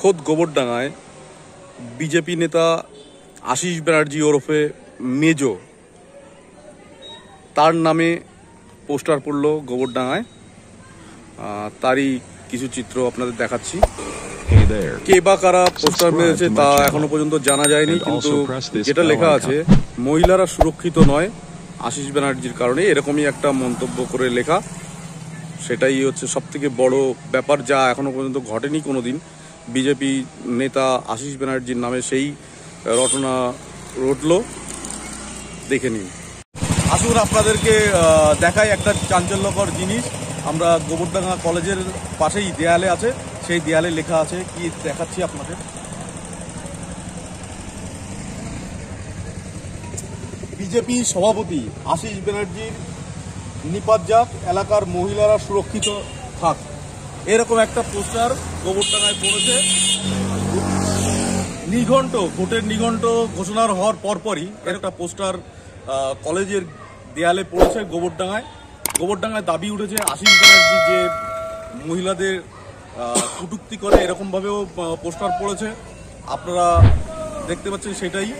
খোদ গোবরডাঙ্গায় বিজেপি নেতা আশিস ব্যানার্জি ওরফে মেজো, তার নামে পোস্টার পড়ল গোবরডাঙ্গায়। তারই কিছু চিত্র আপনাদের দেখাচ্ছি। কে বা কারা পোস্টার মেরেছে তা এখনো পর্যন্ত জানা যায়নি, কিন্তু যেটা লেখা আছে, মহিলারা সুরক্ষিত নয় আশিস ব্যানার্জির কারণে, এরকমই একটা মন্তব্য করে লেখা। সেটাই হচ্ছে সব থেকে বড় ব্যাপার, যা এখনো পর্যন্ত ঘটেনি কোনোদিন। বিজেপি নেতা আশিস ব্যানার্জির নামে সেই রটনা রটল। দেখে নিন। আসুন আপনাদেরকে দেখাই একটা চাঞ্চল্যকর জিনিস। আমরা গোবরডাঙ্গা কলেজের পাশেই দেয়ালে আছে, সেই দেয়ালে লেখা আছে, কি দেখাচ্ছি আপনাদের। বিজেপি সভাপতি আশিস ব্যানার্জির নিপাত যাক, এলাকার মহিলারা সুরক্ষিত থাক, এরকম একটা পোস্টার গোবরডাঙ্গায় পড়েছে। নিঘণ্ট, ভোটের নিঘণ্ট ঘোষণার হওয়ার পরপরই একটা পোস্টার কলেজের দেয়ালে পড়েছে গোবরডাঙ্গায় দাবি উঠেছে আশিস ব্যানার্জি যে মহিলাদের কটূক্তি করে, এরকমভাবেও পোস্টার পড়েছে। আপনারা দেখতে পাচ্ছেন সেটাই।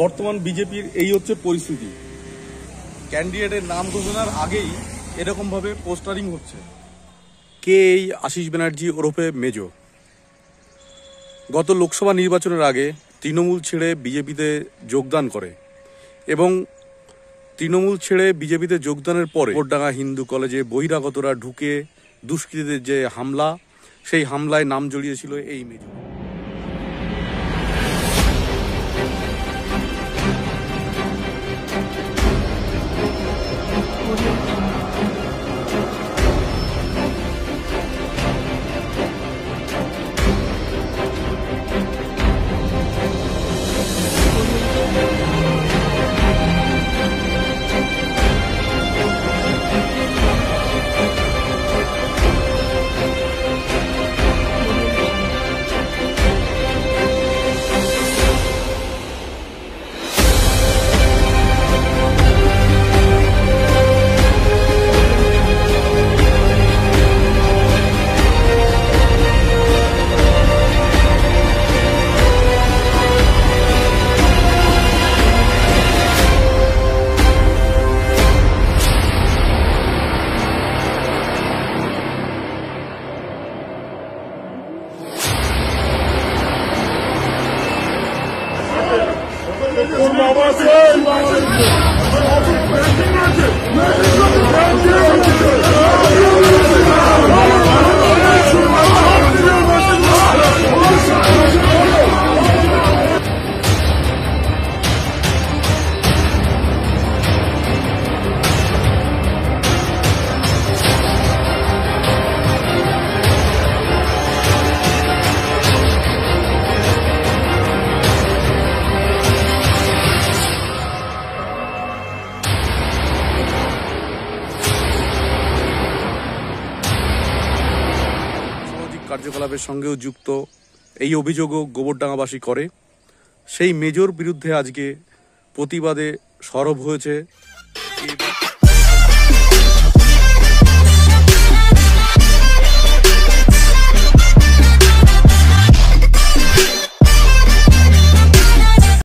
বর্তমান বিজেপির এই হচ্ছে পরিস্থিতি। ক্যান্ডিডেটের নাম ঘোষণার আগেই এরকমভাবে পোস্টারিং হচ্ছে। কে এই আশিস ব্যানার্জি ওরফে মেজো? গত লোকসভা নির্বাচনের আগে তৃণমূল ছেড়ে বিজেপিতে যোগদান করে এবং তৃণমূল ছেড়ে বিজেপিতে যোগদানের পরে গোবরডাঙ্গা হিন্দু কলেজে বহিরাগতরা ঢুকে দুষ্কৃতীদের যে হামলা, সেই হামলায় নাম জড়িয়েছিল এই মেজো। কার্যকলাপের সঙ্গেও যুক্ত এই অভিযোগও গোবরডাঙ্গাবাসী করে। সেই মেজর বিরুদ্ধে আজকে প্রতিবাদে সরব হয়েছে